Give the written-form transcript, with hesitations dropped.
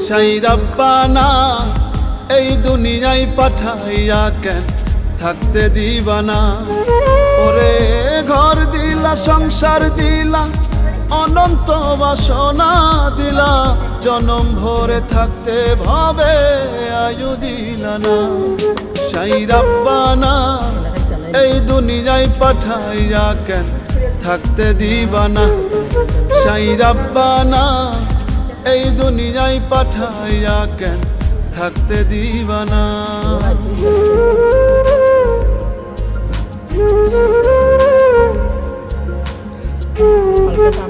সাই রাব্বানা এই দুনিয়ায় পাঠাইয়া কেন থাকতে দিবানা। ওরে ঘর দিলা, সংসার দিলা, অনন্ত বাসনা দিলা, জনম ভরে থাকতে ভাবে আয়ু দিলা না। সাই রাব্বানা এই দুনিয়ায় পাঠাইয়া কেন থাকতে দিবানা। সাই রাব্বানা এই দুনিয়ায় পাঠাইয়া কেন থাকতে দিবানা। হালকা